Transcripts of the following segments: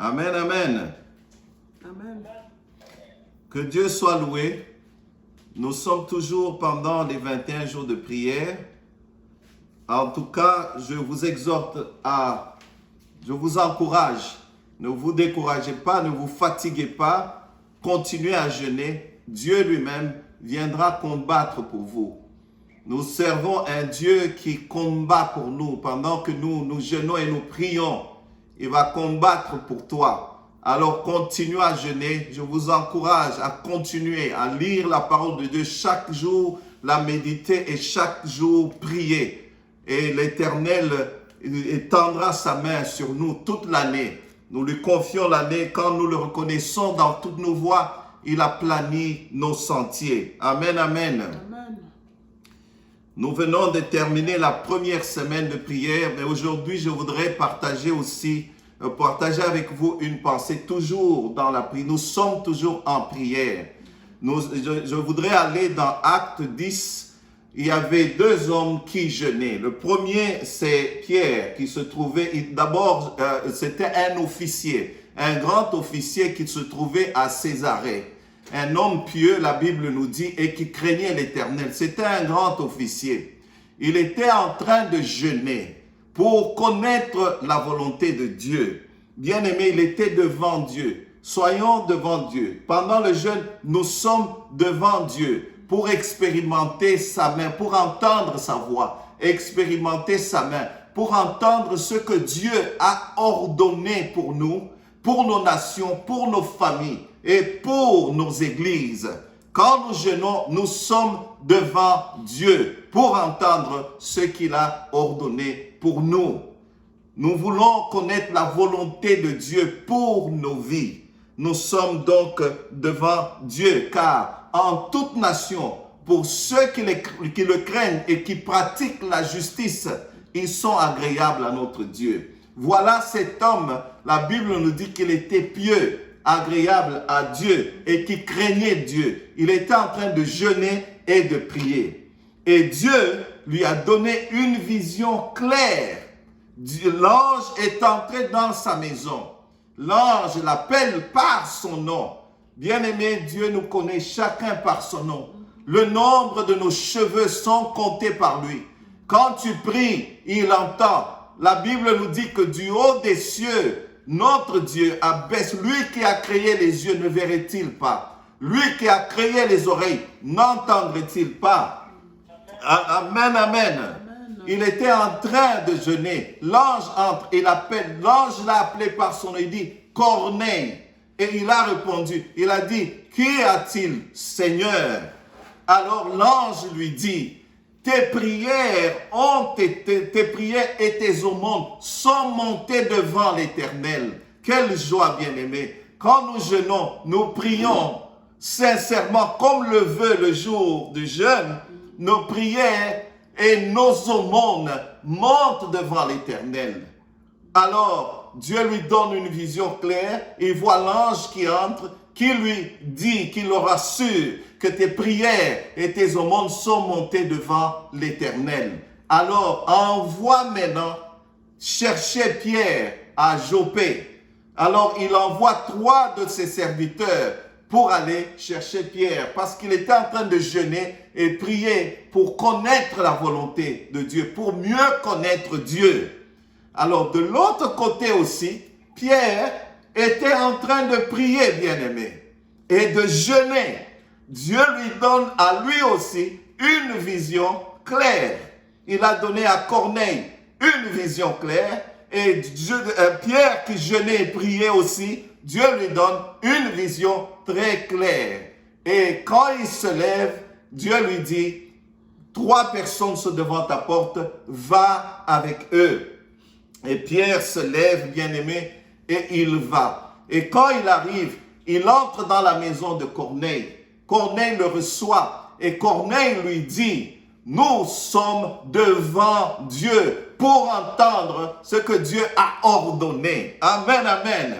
Amen, amen. Amen. Que Dieu soit loué. Nous sommes toujours pendant les 21 jours de prière. En tout cas, je vous encourage. Ne vous découragez pas, ne vous fatiguez pas. Continuez à jeûner. Dieu lui-même viendra combattre pour vous. Nous servons un Dieu qui combat pour nous. Pendant que nous jeûnons et nous prions, il va combattre pour toi. Alors continue à jeûner. Je vous encourage à continuer à lire la parole de Dieu chaque jour, la méditer et chaque jour prier. Et l'Éternel étendra sa main sur nous toute l'année. Nous lui confions l'année. Quand nous le reconnaissons dans toutes nos voies, il aplani nos sentiers. Amen, amen. Amen. Nous venons de terminer la première semaine de prière, mais aujourd'hui, je voudrais partager avec vous une pensée toujours dans la prière. Nous sommes toujours en prière. Je voudrais aller dans Acte 10. Il y avait deux hommes qui jeûnaient. Le premier, c'est Pierre qui se trouvait, d'abord, c'était un officier, un grand officier qui se trouvait à Césarée. Un homme pieux, la Bible nous dit, et qui craignait l'Éternel. C'était un grand officier. Il était en train de jeûner pour connaître la volonté de Dieu. Bien-aimé, il était devant Dieu. Soyons devant Dieu. Pendant le jeûne, nous sommes devant Dieu pour expérimenter sa main, pour entendre sa voix, expérimenter sa main, pour entendre ce que Dieu a ordonné pour nous, pour nos nations, pour nos familles et pour nos églises. Quand nous jeûnons, nous sommes devant Dieu pour entendre ce qu'il a ordonné pour nous. Nous voulons connaître la volonté de Dieu pour nos vies. Nous sommes donc devant Dieu, car en toute nation, pour ceux qui le craignent et qui pratiquent la justice, ils sont agréables à notre Dieu. Voilà cet homme, la Bible nous dit qu'il était pieux, agréable à Dieu et qui craignait Dieu. Il était en train de jeûner et de prier. Et Dieu lui a donné une vision claire. L'ange est entré dans sa maison. L'ange l'appelle par son nom. Bien-aimé, Dieu nous connaît chacun par son nom. Le nombre de nos cheveux sont comptés par lui. Quand tu pries, il entend. La Bible nous dit que du haut des cieux, notre Dieu abaisse. Lui qui a créé les yeux, ne verrait-il pas? Lui qui a créé les oreilles, n'entendrait-il pas? Amen, amen. Il était en train de jeûner. L'ange entre et l'appelle. L'ange l'a appelé par son nom. Il dit, Corneille. Et il a répondu. Il a dit, qui a-t-il, Seigneur? Alors l'ange lui dit, tes prières et tes aumônes sont montées devant l'Éternel. Quelle joie, bien-aimé. Quand nous jeûnons, nous prions sincèrement, comme le veut le jour du jeûne, nos prières et nos aumônes montent devant l'Éternel. Alors, Dieu lui donne une vision claire. Il voit l'ange qui entre, qui lui dit, qui le rassure que tes prières et tes aumônes sont montées devant l'Éternel. Alors, envoie maintenant chercher Pierre à Joppé. Alors, il envoie 3 de ses serviteurs pour aller chercher Pierre, parce qu'il était en train de jeûner et prier pour connaître la volonté de Dieu, pour mieux connaître Dieu. Alors, de l'autre côté aussi, Pierre était en train de prier, bien-aimé, et de jeûner. Dieu lui donne à lui aussi une vision claire. Il a donné à Corneille une vision claire, et Pierre qui jeûnait et priait aussi, Dieu lui donne une vision très claire. Et quand il se lève, Dieu lui dit, 3 personnes sont devant ta porte, va avec eux. Et Pierre se lève, bien-aimé, et il va. Et quand il arrive, il entre dans la maison de Corneille. Corneille le reçoit et Corneille lui dit, nous sommes devant Dieu pour entendre ce que Dieu a ordonné. Amen, amen.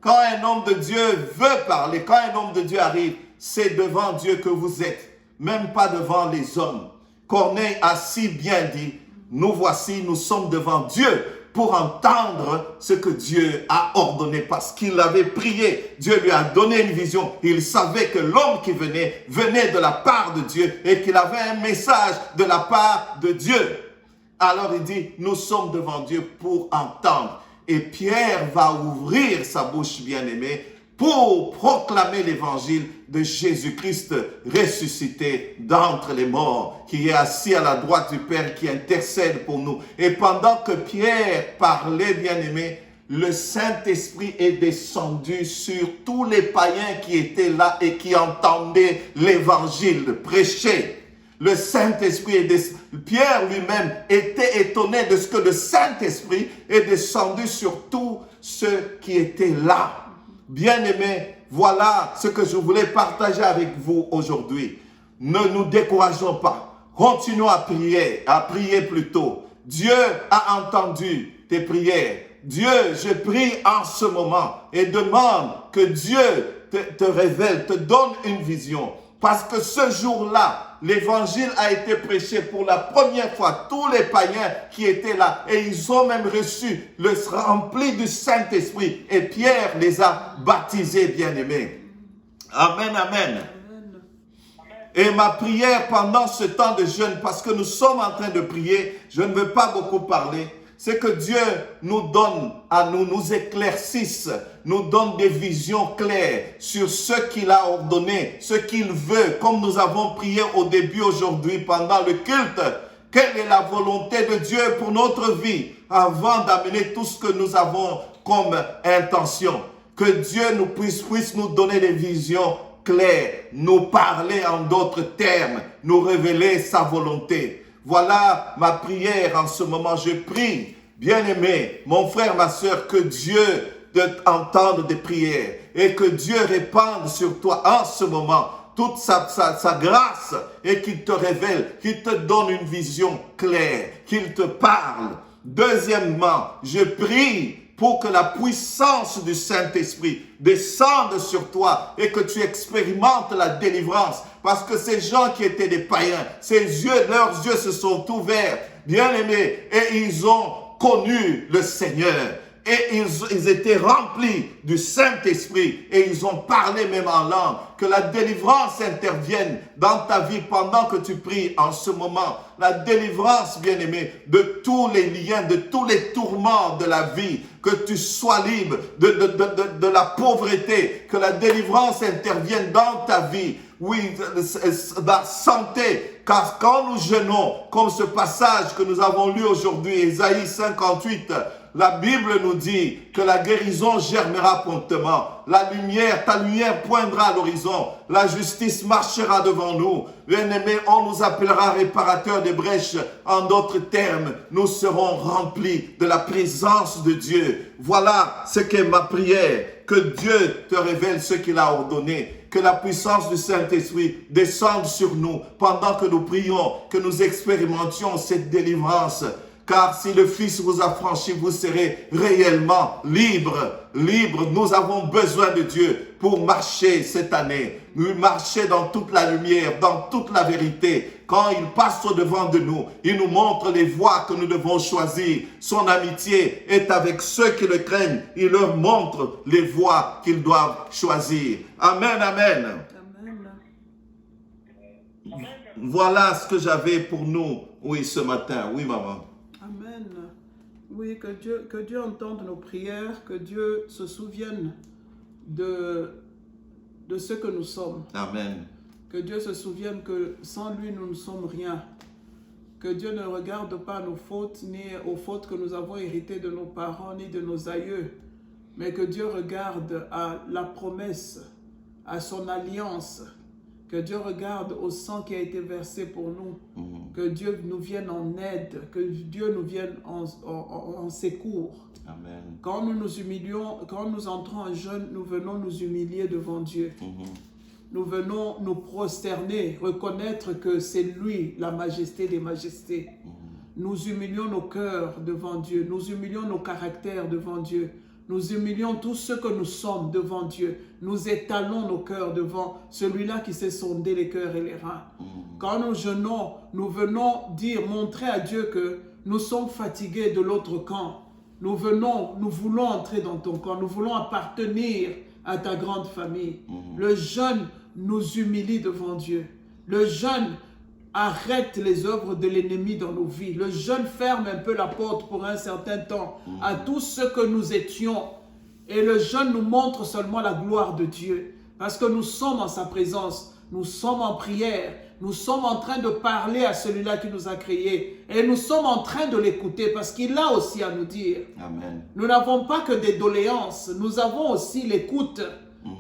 Quand un homme de Dieu veut parler, quand un homme de Dieu arrive, c'est devant Dieu que vous êtes, même pas devant les hommes. Corneille a si bien dit, nous voici, nous sommes devant Dieu pour entendre ce que Dieu a ordonné parce qu'il avait prié. Dieu lui a donné une vision. Il savait que l'homme qui venait de la part de Dieu et qu'il avait un message de la part de Dieu. Alors il dit, nous sommes devant Dieu pour entendre. Et Pierre va ouvrir sa bouche bien-aimée pour proclamer l'évangile de Jésus-Christ ressuscité d'entre les morts, qui est assis à la droite du Père, qui intercède pour nous. Et pendant que Pierre parlait, bien-aimé, le Saint-Esprit est descendu sur tous les païens qui étaient là et qui entendaient l'évangile prêché. Le Saint-Esprit est descendu. Pierre lui-même était étonné de ce que le Saint-Esprit est descendu sur tous ceux qui étaient là. Bien-aimés, voilà ce que je voulais partager avec vous aujourd'hui. Ne nous décourageons pas. Continuons à prier plutôt. Dieu a entendu tes prières. Dieu, je prie en ce moment et demande que Dieu te révèle, te donne une vision. Parce que ce jour-là, l'évangile a été prêché pour la première fois. Tous les païens qui étaient là, et ils ont même reçu le rempli du Saint-Esprit. Et Pierre les a baptisés, bien-aimés. Amen, amen. Et ma prière pendant ce temps de jeûne, parce que nous sommes en train de prier, je ne veux pas beaucoup parler, c'est que Dieu nous donne à nous éclaircisse, nous donne des visions claires sur ce qu'il a ordonné, ce qu'il veut, comme nous avons prié au début aujourd'hui pendant le culte. Quelle est la volonté de Dieu pour notre vie avant d'amener tout ce que nous avons comme intention? Que Dieu puisse nous donner des visions claires, nous parler en d'autres termes, nous révéler sa volonté. Voilà ma prière en ce moment. Je prie, bien-aimé, mon frère, ma soeur, que Dieu entende des prières et que Dieu répande sur toi en ce moment toute sa grâce et qu'il te révèle, qu'il te donne une vision claire, qu'il te parle. Deuxièmement, je prie pour que la puissance du Saint-Esprit descende sur toi et que tu expérimentes la délivrance. Parce que ces gens qui étaient des païens, leurs yeux se sont ouverts, bien-aimés, et ils ont connu le Seigneur. Et ils étaient remplis du Saint-Esprit et ils ont parlé même en langue. Que la délivrance intervienne dans ta vie pendant que tu pries en ce moment. La délivrance, bien-aimé, de tous les liens, de tous les tourments de la vie. Que tu sois libre de la pauvreté. Que la délivrance intervienne dans ta vie. Oui, la santé. Car quand nous jeûnons, comme ce passage que nous avons lu aujourd'hui, Ésaïe 58, la Bible nous dit que la guérison germera promptement. Ta lumière poindra à l'horizon. La justice marchera devant nous. Bien-aimés, on nous appellera réparateurs des brèches. En d'autres termes, nous serons remplis de la présence de Dieu. Voilà ce qu'est ma prière. Que Dieu te révèle ce qu'il a ordonné. Que la puissance du Saint-Esprit descende sur nous pendant que nous prions, que nous expérimentions cette délivrance. Car si le Fils vous a franchi, vous serez réellement libre. Libre, nous avons besoin de Dieu pour marcher cette année. Nous marcher dans toute la lumière, dans toute la vérité. Quand il passe au-devant de nous, il nous montre les voies que nous devons choisir. Son amitié est avec ceux qui le craignent. Il leur montre les voies qu'ils doivent choisir. Amen, amen. Amen. Voilà ce que j'avais pour nous, oui, ce matin. Oui, maman. Amen. Oui, que Dieu entende nos prières, que Dieu se souvienne de ce que nous sommes. Amen. Que Dieu se souvienne que sans lui, nous ne sommes rien. Que Dieu ne regarde pas nos fautes, ni aux fautes que nous avons héritées de nos parents, ni de nos aïeux. Mais que Dieu regarde à la promesse, à son alliance. Que Dieu regarde au sang qui a été versé pour nous. Que Dieu nous vienne en aide. Que Dieu nous vienne en secours. Amen. Quand nous nous humilions, quand nous entrons en jeûne, nous venons nous humilier devant Dieu. Nous venons nous prosterner, reconnaître que c'est lui, la majesté des majestés. Nous humilions nos cœurs devant Dieu. Nous humilions nos caractères devant Dieu. Nous humilions tout ce que nous sommes devant Dieu. Nous étalons nos cœurs devant celui-là qui sait sonder les cœurs et les reins. Quand nous jeûnons, nous venons montrer à Dieu que nous sommes fatigués de l'autre camp. Nous venons, nous voulons entrer dans ton corps, nous voulons appartenir à ta grande famille. Le jeûne nous humilie devant Dieu. Le jeûne arrête les œuvres de l'ennemi dans nos vies. Le jeûne ferme un peu la porte pour un certain temps à tout ce que nous étions. Et le jeûne nous montre seulement la gloire de Dieu. Parce que nous sommes en sa présence, nous sommes en prière, nous sommes en train de parler à celui-là qui nous a créés. Et nous sommes en train de l'écouter parce qu'il a aussi à nous dire. Amen. Nous n'avons pas que des doléances, nous avons aussi l'écoute.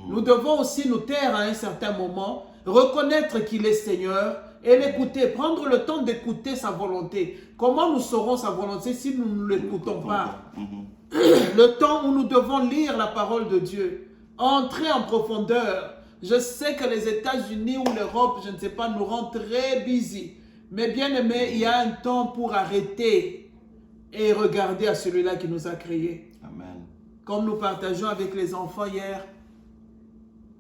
Nous devons aussi nous taire à un certain moment, reconnaître qu'il est Seigneur et l'écouter, prendre le temps d'écouter sa volonté. Comment nous saurons sa volonté si nous ne l'écoutons pas? Le temps où nous devons lire la parole de Dieu, entrer en profondeur. Je sais que les États-Unis ou l'Europe, je ne sais pas, nous rendent très busy. Mais bien aimé, il y a un temps pour arrêter et regarder à celui-là qui nous a créés. Amen. Comme nous partageons avec les enfants hier,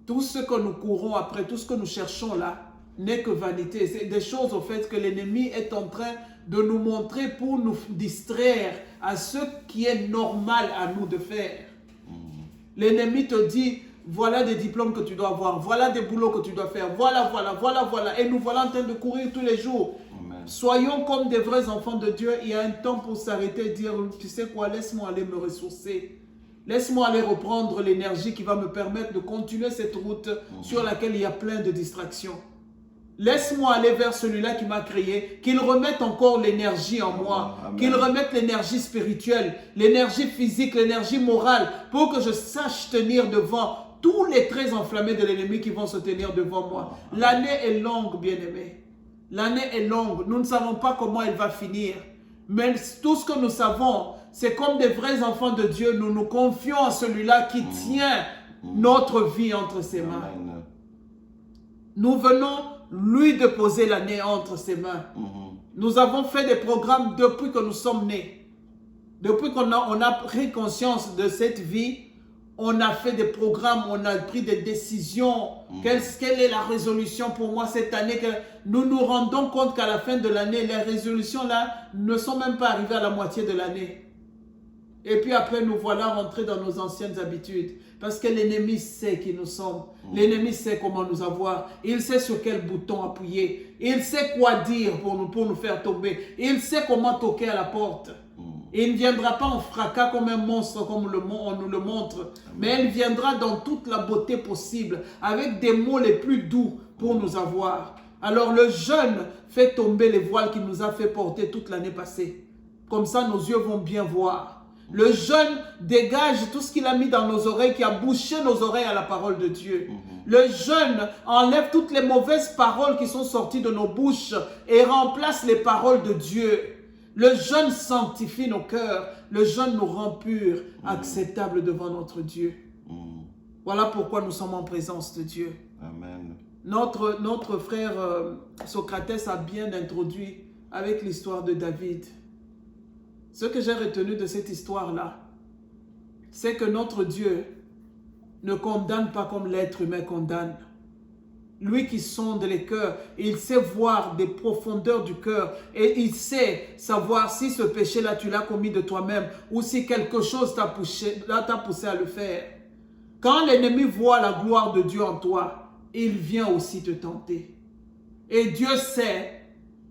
tout ce que nous courons après, tout ce que nous cherchons là, n'est que vanité. C'est des choses au fait que l'ennemi est en train de nous montrer pour nous distraire à ce qui est normal à nous de faire. L'ennemi te dit, voilà des diplômes que tu dois avoir, voilà des boulots que tu dois faire, voilà. Et nous voilà en train de courir tous les jours. Amen. Soyons comme des vrais enfants de Dieu. Il y a un temps pour s'arrêter et dire, tu sais quoi, laisse-moi aller me ressourcer. Laisse-moi aller reprendre l'énergie qui va me permettre de continuer cette route sur laquelle il y a plein de distractions. Laisse-moi aller vers celui-là qui m'a créé, qu'il remette encore l'énergie en moi, qu'il remette l'énergie spirituelle, l'énergie physique, l'énergie morale, pour que je sache tenir devant tous les traits enflammés de l'ennemi qui vont se tenir devant moi. L'année est longue, bien-aimés. L'année est longue. Nous ne savons pas comment elle va finir. Mais tout ce que nous savons, c'est comme des vrais enfants de Dieu, nous nous confions à celui-là qui tient notre vie entre ses mains. Amen. Nous venons lui déposer l'année entre ses mains. Nous avons fait des programmes depuis que nous sommes nés. Depuis qu'on a pris conscience de cette vie, on a fait des programmes, on a pris des décisions. Quelle est la résolution pour moi cette année? Que nous nous rendons compte qu'à la fin de l'année, les résolutions là ne sont même pas arrivées à la moitié de l'année. Et puis après, nous voilà rentrés dans nos anciennes habitudes. Parce que l'ennemi sait qui nous sommes. L'ennemi sait comment nous avoir. Il sait sur quel bouton appuyer. Il sait quoi dire pour nous faire tomber. Il sait comment toquer à la porte. Il ne viendra pas en fracas comme un monstre, comme on nous le montre. Mais il viendra dans toute la beauté possible, avec des mots les plus doux pour nous avoir. Alors le jeûne fait tomber les voiles qu'il nous a fait porter toute l'année passée. Comme ça, nos yeux vont bien voir. Le jeûne dégage tout ce qu'il a mis dans nos oreilles, qui a bouché nos oreilles à la parole de Dieu. Le jeûne enlève toutes les mauvaises paroles qui sont sorties de nos bouches et remplace les paroles de Dieu. Le jeûne sanctifie nos cœurs. Le jeûne nous rend purs, acceptables devant notre Dieu. Voilà pourquoi nous sommes en présence de Dieu. Amen. Notre frère Socrates a bien introduit avec l'histoire de David. Ce que j'ai retenu de cette histoire-là, c'est que notre Dieu ne condamne pas comme l'être humain condamne. Lui qui sonde les cœurs, il sait voir des profondeurs du cœur et il sait savoir si ce péché-là, tu l'as commis de toi-même ou si quelque chose t'a poussé à le faire. Quand l'ennemi voit la gloire de Dieu en toi, il vient aussi te tenter. Et Dieu sait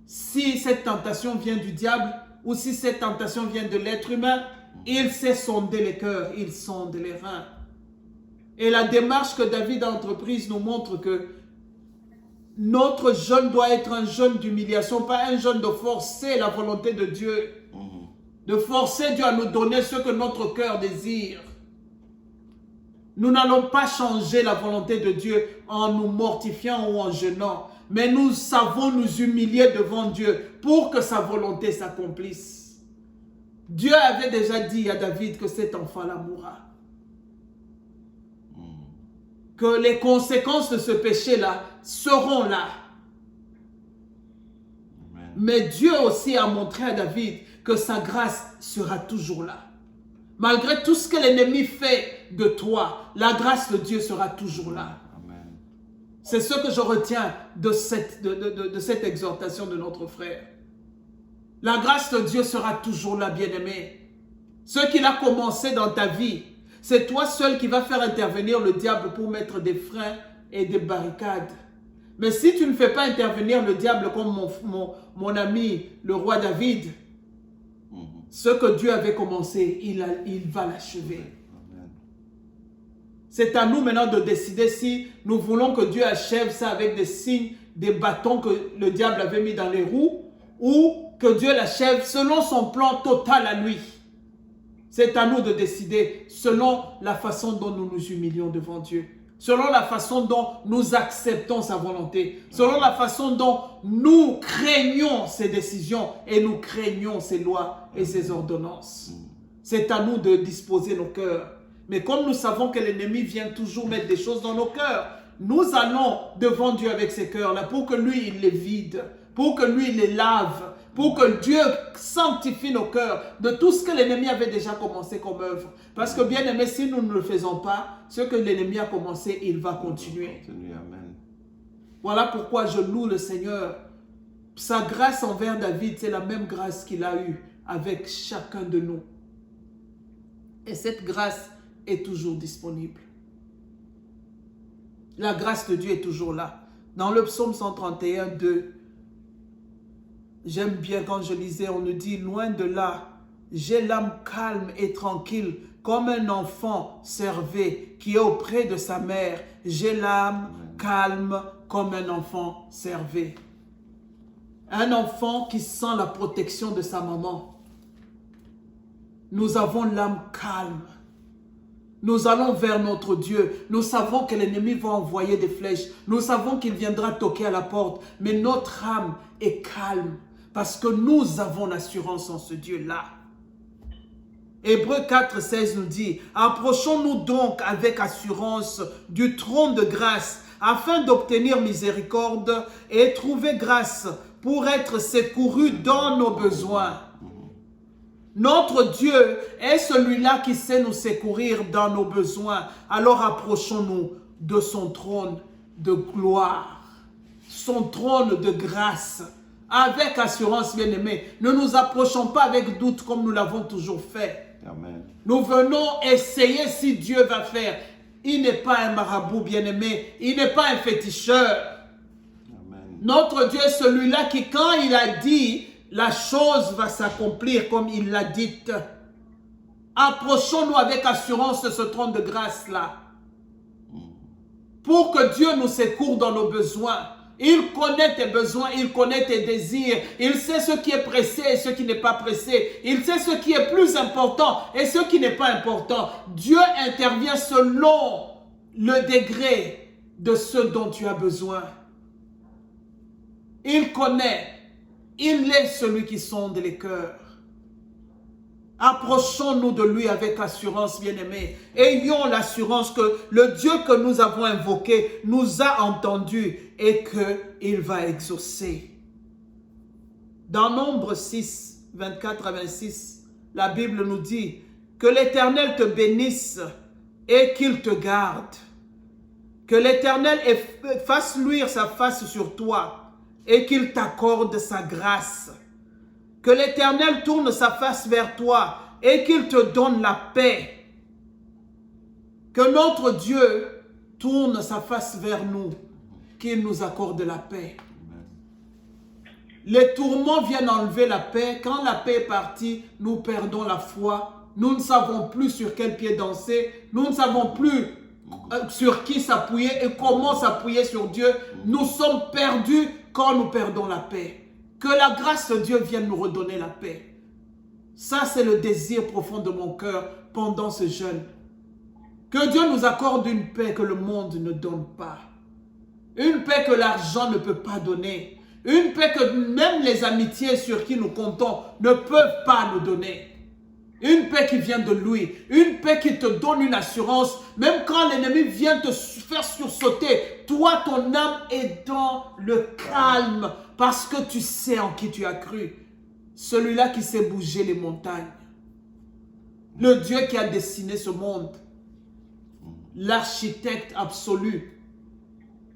si cette tentation vient du diable ou si cette tentation vient de l'être humain. Il sait sonder les cœurs, il sonde les reins. Et la démarche que David a entreprise nous montre que notre jeûne doit être un jeûne d'humiliation, pas un jeûne de forcer la volonté de Dieu. De forcer Dieu à nous donner ce que notre cœur désire. Nous n'allons pas changer la volonté de Dieu en nous mortifiant ou en jeûnant. Mais nous savons nous humilier devant Dieu pour que sa volonté s'accomplisse. Dieu avait déjà dit à David que cet enfant-là mourra. Que les conséquences de ce péché-là seront là. Amen. Mais Dieu aussi a montré à David que sa grâce sera toujours là. Malgré tout ce que l'ennemi fait de toi, la grâce de Dieu sera toujours là. Amen. C'est ce que je retiens de cette exhortation de notre frère. La grâce de Dieu sera toujours là, bien-aimé. Ce qu'il a commencé dans ta vie, c'est toi seul qui vas faire intervenir le diable pour mettre des freins et des barricades. Mais si tu ne fais pas intervenir le diable comme mon ami, le roi David, ce que Dieu avait commencé, il va l'achever. C'est à nous maintenant de décider si nous voulons que Dieu achève ça avec des signes, des bâtons que le diable avait mis dans les roues, ou que Dieu l'achève selon son plan total à lui. C'est à nous de décider selon la façon dont nous nous humilions devant Dieu, selon la façon dont nous acceptons sa volonté, selon la façon dont nous craignons ses décisions et nous craignons ses lois et ses ordonnances. C'est à nous de disposer nos cœurs. Mais comme nous savons que l'ennemi vient toujours mettre des choses dans nos cœurs, nous allons devant Dieu avec ces cœurs-là pour que lui, il les vide, pour que lui, il les lave, pour que Dieu sanctifie nos cœurs de tout ce que l'ennemi avait déjà commencé comme œuvre. Parce que bien aimé, si nous ne le faisons pas, ce que l'ennemi a commencé, il va continuer. Amen. Voilà pourquoi je loue le Seigneur. Sa grâce envers David, c'est la même grâce qu'il a eue avec chacun de nous. Et cette grâce est toujours disponible. La grâce de Dieu est toujours là. Dans le psaume 131, 2, j'aime bien quand je lisais, on nous dit, loin de là, j'ai l'âme calme et tranquille, comme un enfant servé qui est auprès de sa mère. J'ai l'âme calme comme un enfant servé. Un enfant qui sent la protection de sa maman. Nous avons l'âme calme. Nous allons vers notre Dieu. Nous savons que l'ennemi va envoyer des flèches. Nous savons qu'il viendra toquer à la porte. Mais notre âme est calme parce que nous avons l'assurance en ce Dieu-là. Hébreux 4, 16 nous dit, « Approchons-nous donc avec assurance du trône de grâce afin d'obtenir miséricorde et trouver grâce pour être secourus dans nos besoins. » Notre Dieu est celui-là qui sait nous secourir dans nos besoins. Alors approchons-nous de son trône de gloire, son trône de grâce, avec assurance, bien-aimés. Ne nous approchons pas avec doute comme nous l'avons toujours fait. Amen. Nous venons essayer si Dieu va faire. Il n'est pas un marabout, bien-aimé. Il n'est pas un féticheur. Amen. Notre Dieu est celui-là qui, quand il a dit, la chose va s'accomplir comme il l'a dit. Approchons-nous avec assurance de ce trône de grâce-là. Pour que Dieu nous secoure dans nos besoins. Il connaît tes besoins, il connaît tes désirs. Il sait ce qui est pressé et ce qui n'est pas pressé. Il sait ce qui est plus important et ce qui n'est pas important. Dieu intervient selon le degré de ce dont tu as besoin. Il connaît. Il est celui qui sonde les cœurs. Approchons-nous de lui avec assurance, bien-aimés. Ayons l'assurance que le Dieu que nous avons invoqué nous a entendus et qu'il va exaucer. Dans Nombre 6, 24 à 26, la Bible nous dit que l'Éternel te bénisse et qu'il te garde. Que l'Éternel fasse luire sa face sur toi et qu'il t'accorde sa grâce. Que l'Éternel tourne sa face vers toi et qu'il te donne la paix. Que notre Dieu tourne sa face vers nous, qu'il nous accorde la paix. Les tourments viennent enlever la paix. Quand la paix est partie, nous perdons la foi. Nous ne savons plus sur quel pied danser. Nous ne savons plus sur qui s'appuyer et comment s'appuyer sur Dieu. Nous sommes perdus quand nous perdons la paix. Que la grâce de Dieu vienne nous redonner la paix. Ça, c'est le désir profond de mon cœur pendant ce jeûne. Que Dieu nous accorde une paix que le monde ne donne pas. Une paix que l'argent ne peut pas donner. Une paix que même les amitiés sur qui nous comptons ne peuvent pas nous donner. Une paix qui vient de lui. Une paix qui te donne une assurance. Même quand l'ennemi vient te faire sursauter, toi, ton âme est dans le calme parce que tu sais en qui tu as cru. Celui-là qui sait bouger les montagnes. Le Dieu qui a dessiné ce monde. L'architecte absolu.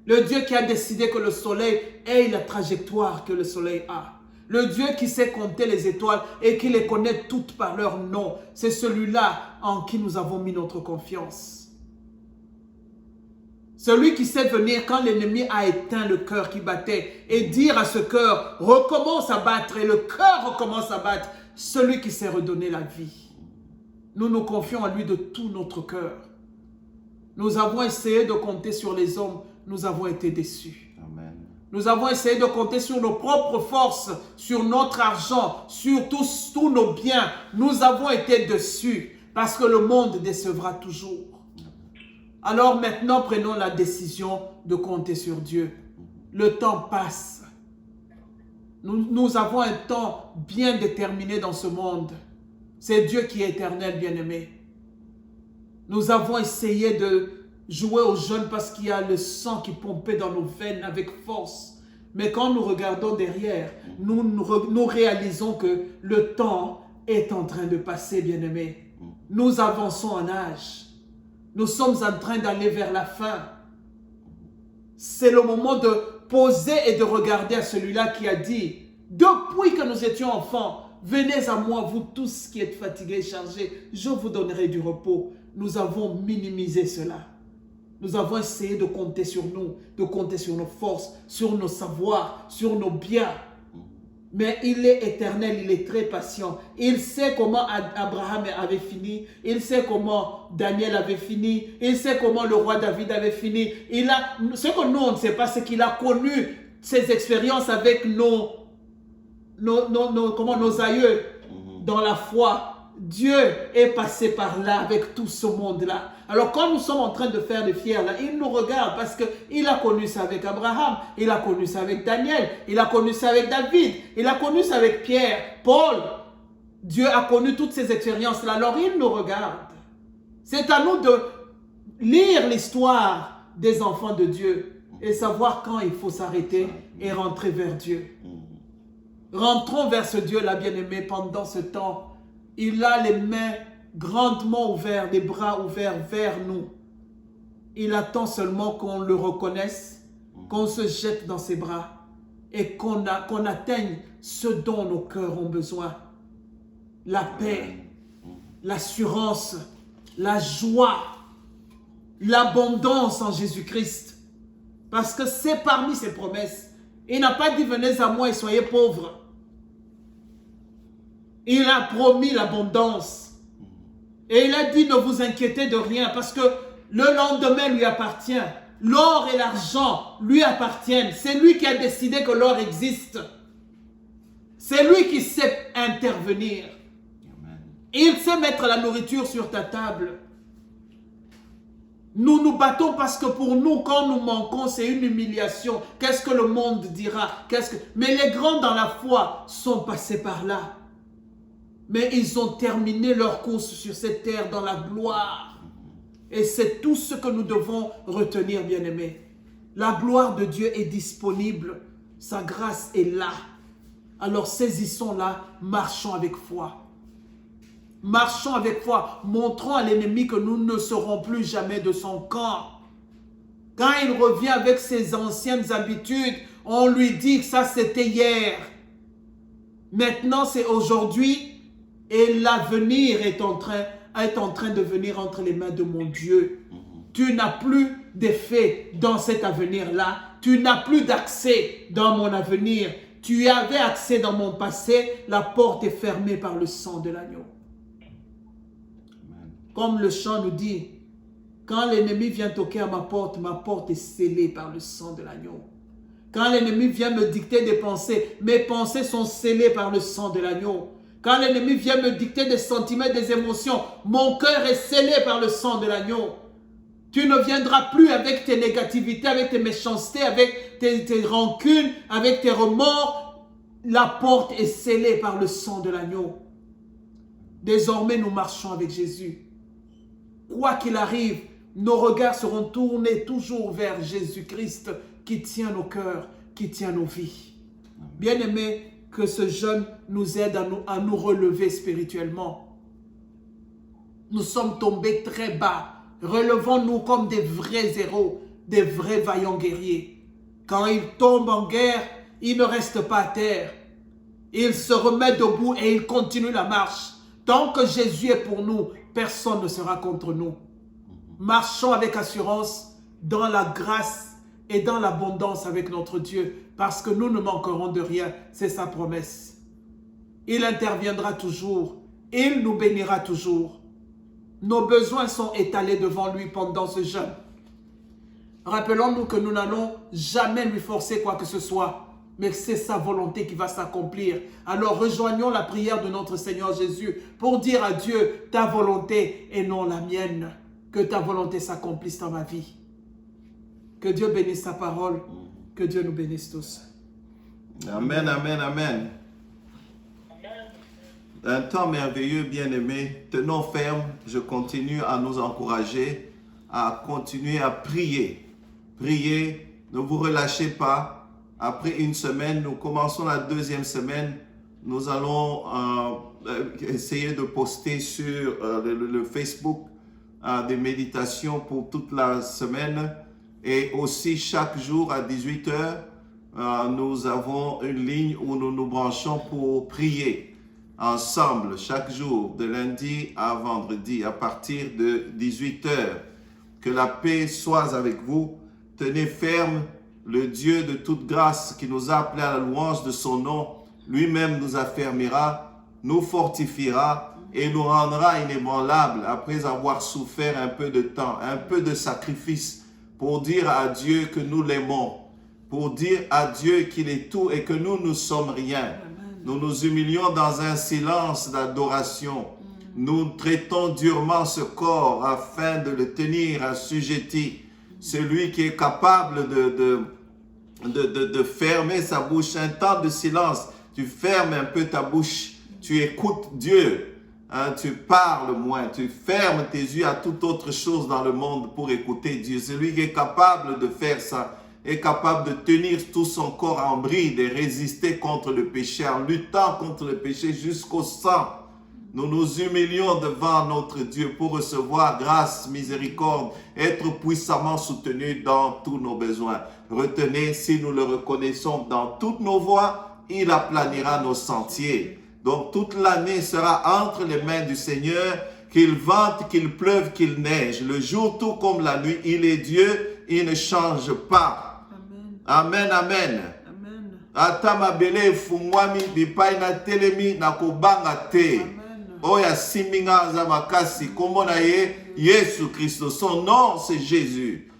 Le Dieu qui a décidé que le soleil ait la trajectoire que le soleil a. Le Dieu qui sait compter les étoiles et qui les connaît toutes par leur nom. C'est celui-là en qui nous avons mis notre confiance. Celui qui sait venir quand l'ennemi a éteint le cœur qui battait et dire à ce cœur, recommence à battre, et le cœur recommence à battre. Celui qui sait redonner la vie. Nous nous confions à lui de tout notre cœur. Nous avons essayé de compter sur les hommes, nous avons été déçus. Amen. Nous avons essayé de compter sur nos propres forces, sur notre argent, sur tous nos biens. Nous avons été déçus parce que le monde décevra toujours. Alors maintenant, prenons la décision de compter sur Dieu. Le temps passe. Nous avons un temps bien déterminé dans ce monde. C'est Dieu qui est éternel, bien-aimé. Nous avons essayé de jouer aux jeunes parce qu'il y a le sang qui pompait dans nos veines avec force. Mais quand nous regardons derrière, nous réalisons que le temps est en train de passer, bien-aimé. Nous avançons en âge. Nous sommes en train d'aller vers la fin. C'est le moment de poser et de regarder à celui-là qui a dit, depuis que nous étions enfants, venez à moi, vous tous qui êtes fatigués et chargés, je vous donnerai du repos. Nous avons minimisé cela. Nous avons essayé de compter sur nous, de compter sur nos forces, sur nos savoirs, sur nos biens. Mais il est éternel, il est très patient. Il sait comment Abraham avait fini. Il sait comment Daniel avait fini. Il sait comment le roi David avait fini. Ce que nous, on ne sait pas, c'est qu'il a connu ces expériences avec nos aïeux dans la foi. Dieu est passé par là avec tout ce monde-là. Alors quand nous sommes en train de faire des fiers là, il nous regarde parce qu'il a connu ça avec Abraham, il a connu ça avec Daniel, il a connu ça avec David, il a connu ça avec Pierre, Paul. Dieu a connu toutes ces expériences-là, alors il nous regarde. C'est à nous de lire l'histoire des enfants de Dieu et savoir quand il faut s'arrêter et rentrer vers Dieu. Rentrons vers ce Dieu-là, bien-aimé, pendant ce temps. Il a les mains grandement ouvertes, les bras ouverts vers nous. Il attend seulement qu'on le reconnaisse, qu'on se jette dans ses bras et qu'on atteigne ce dont nos cœurs ont besoin. La paix, l'assurance, la joie, l'abondance en Jésus-Christ. Parce que c'est parmi ses promesses. Il n'a pas dit venez à moi et soyez pauvres. Il a promis l'abondance. Et il a dit ne vous inquiétez de rien parce que le lendemain lui appartient. L'or et l'argent lui appartiennent. C'est lui qui a décidé que l'or existe. C'est lui qui sait intervenir. Il sait mettre la nourriture sur ta table. Nous nous battons parce que pour nous, quand nous manquons, c'est une humiliation. Qu'est-ce que le monde dira? Mais les grands dans la foi sont passés par là. Mais ils ont terminé leur course sur cette terre dans la gloire. Et c'est tout ce que nous devons retenir, bien-aimés. La gloire de Dieu est disponible. Sa grâce est là. Alors saisissons-la, marchons avec foi. Marchons avec foi. Montrons à l'ennemi que nous ne serons plus jamais de son camp. Quand il revient avec ses anciennes habitudes, on lui dit que ça c'était hier. Maintenant c'est aujourd'hui. Et l'avenir est en train de venir entre les mains de mon Dieu. Tu n'as plus d'effet dans cet avenir-là. Tu n'as plus d'accès dans mon avenir. Tu avais accès dans mon passé. La porte est fermée par le sang de l'agneau. Comme le chant nous dit, quand l'ennemi vient toquer à ma porte est scellée par le sang de l'agneau. Quand l'ennemi vient me dicter des pensées, mes pensées sont scellées par le sang de l'agneau. Quand l'ennemi vient me dicter des sentiments, des émotions, mon cœur est scellé par le sang de l'agneau. Tu ne viendras plus avec tes négativités, avec tes méchancetés, avec tes rancunes, avec tes remords. La porte est scellée par le sang de l'agneau. Désormais, nous marchons avec Jésus. Quoi qu'il arrive, nos regards seront tournés toujours vers Jésus-Christ qui tient nos cœurs, qui tient nos vies. Bien-aimés, que ce jeûne nous aide à nous relever spirituellement. Nous sommes tombés très bas. Relevons-nous comme des vrais héros, des vrais vaillants guerriers. Quand ils tombent en guerre, ils ne restent pas à terre. Il se remet debout et il continue la marche. Tant que Jésus est pour nous, personne ne sera contre nous. Marchons avec assurance dans la grâce et dans l'abondance avec notre Dieu, parce que nous ne manquerons de rien. C'est sa promesse. Il interviendra toujours. Il nous bénira toujours. Nos besoins sont étalés devant lui pendant ce jeûne. Rappelons-nous que nous n'allons jamais lui forcer quoi que ce soit, mais c'est sa volonté qui va s'accomplir. Alors rejoignons la prière de notre Seigneur Jésus pour dire à Dieu, ta volonté et non la mienne. Que ta volonté s'accomplisse dans ma vie. Que Dieu bénisse sa parole. Que Dieu nous bénisse tous. Amen, amen, amen. Un temps merveilleux, bien-aimés. Tenons ferme. Je continue à nous encourager, à continuer à prier. Priez, ne vous relâchez pas. Après une semaine, nous commençons la deuxième semaine. Nous allons essayer de poster sur le Facebook des méditations pour toute la semaine. Et aussi chaque jour à 18 h, nous avons une ligne où nous nous branchons pour prier ensemble chaque jour, de lundi à vendredi, à partir de 18 h. Que la paix soit avec vous. Tenez ferme, le Dieu de toute grâce qui nous a appelés à la louange de son nom, lui-même nous affermira, nous fortifiera et nous rendra inébranlables après avoir souffert un peu de temps, un peu de sacrifice pour dire à Dieu que nous l'aimons, pour dire à Dieu qu'il est tout et que nous ne sommes rien. Nous nous humilions dans un silence d'adoration. Nous traitons durement ce corps afin de le tenir assujetti. Celui qui est capable de fermer sa bouche, un temps de silence, tu fermes un peu ta bouche, tu écoutes Dieu, hein, tu parles moins, tu fermes tes yeux à toute autre chose dans le monde pour écouter Dieu. Celui qui est capable de faire ça est capable de tenir tout son corps en bride et résister contre le péché, en luttant contre le péché jusqu'au sang. Nous nous humilions devant notre Dieu pour recevoir grâce, miséricorde, être puissamment soutenus dans tous nos besoins. Retenez, si nous le reconnaissons dans toutes nos voies, il aplanira nos sentiers. Donc toute l'année sera entre les mains du Seigneur, qu'il vente, qu'il pleuve, qu'il neige. Le jour tout comme la nuit, il est Dieu, il ne change pas. Amen, amen. Ata mabele fungwami bipai na telemi na kobanga te. Oya siminga za makasi kombo na ye Yesu Christ. Son nom c'est Jésus.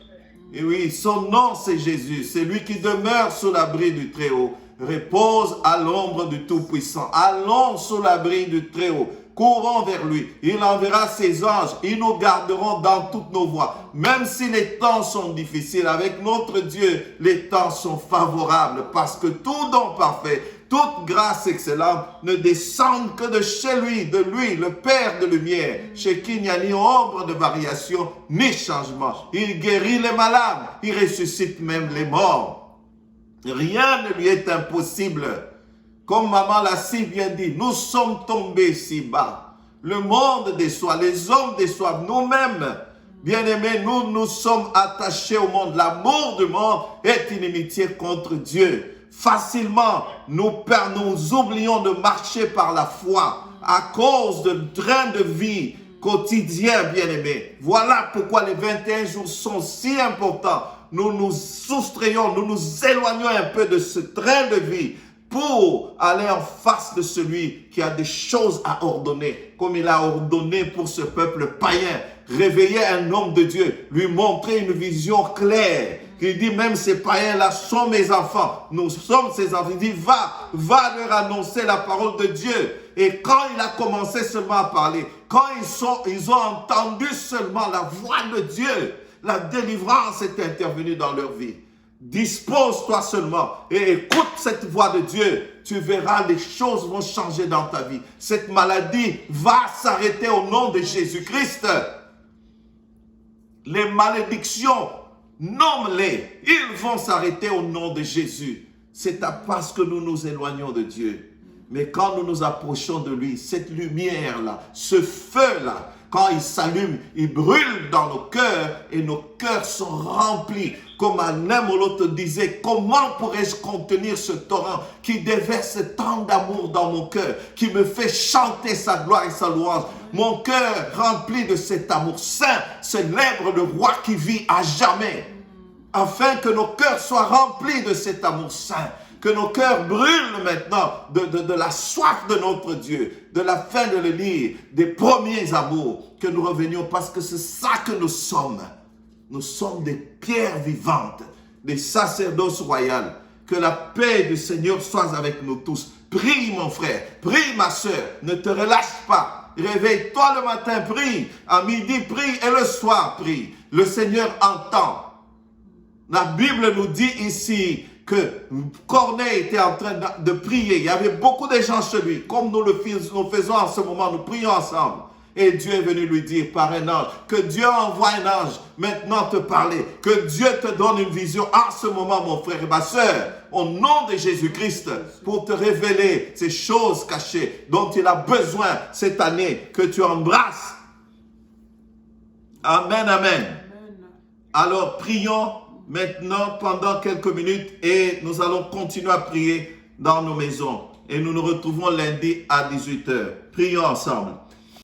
Et oui, son nom c'est Jésus. C'est lui qui demeure sous l'abri du Très-Haut. Repose à l'ombre du Tout-Puissant. Allons sous l'abri du Très-Haut. Courons vers lui. Il enverra ses anges. Ils nous garderont dans toutes nos voies. Même si les temps sont difficiles, avec notre Dieu, les temps sont favorables. Parce que tout don parfait, toute grâce excellente ne descend que de chez lui, le Père de lumière, chez qui il n'y a ni ombre de variation, ni changement. Il guérit les malades, il ressuscite même les morts. Rien ne lui est impossible. Comme maman l'a si bien dit, nous sommes tombés si bas. Le monde déçoit, les hommes déçoivent, nous-mêmes. Bien-aimés, nous sommes attachés au monde. L'amour du monde est inimitié contre Dieu. Facilement, nous oublions de marcher par la foi à cause de train de vie quotidien, bien-aimés. Voilà pourquoi les 21 jours sont si importants. Nous nous soustrayons, nous nous éloignons un peu de ce train de vie pour aller en face de celui qui a des choses à ordonner, comme il a ordonné pour ce peuple païen. Réveiller un homme de Dieu, lui montrer une vision claire. Il dit, même ces païens-là sont mes enfants. Nous sommes ses enfants. Il dit, va leur annoncer la parole de Dieu. Et quand il a commencé seulement à parler, quand ils ont entendu seulement la voix de Dieu, la délivrance est intervenue dans leur vie. Dispose-toi seulement et écoute cette voix de Dieu. Tu verras, les choses vont changer dans ta vie. Cette maladie va s'arrêter au nom de Jésus-Christ. Les malédictions, nomme-les. Ils vont s'arrêter au nom de Jésus. C'est parce que nous nous éloignons de Dieu. Mais quand nous nous approchons de lui, cette lumière-là, ce feu-là, quand il s'allume, il brûle dans nos cœurs et nos cœurs sont remplis. Comme Anémolo te disait, comment pourrais-je contenir ce torrent qui déverse tant d'amour dans mon cœur, qui me fait chanter sa gloire et sa louange. Mon cœur rempli de cet amour saint célèbre le roi qui vit à jamais, afin que nos cœurs soient remplis de cet amour saint. Que nos cœurs brûlent maintenant de la soif de notre Dieu, de la faim de le lire, des premiers amours, que nous revenions parce que c'est ça que nous sommes. Nous sommes des pierres vivantes, des sacerdoces royales. Que la paix du Seigneur soit avec nous tous. Prie mon frère, prie ma soeur, ne te relâche pas. Réveille-toi le matin, prie. À midi, prie et le soir, prie. Le Seigneur entend. La Bible nous dit ici que Corneille était en train de prier. Il y avait beaucoup de gens chez lui. Comme nous le faisons en ce moment, nous prions ensemble. Et Dieu est venu lui dire par un ange, que Dieu envoie un ange maintenant te parler, que Dieu te donne une vision en ce moment, mon frère et ma soeur, au nom de Jésus-Christ, pour te révéler ces choses cachées dont il a besoin cette année, que tu embrasses. Amen, amen. Alors, prions maintenant pendant quelques minutes et nous allons continuer à prier dans nos maisons. Et nous nous retrouvons lundi à 18h. Prions ensemble.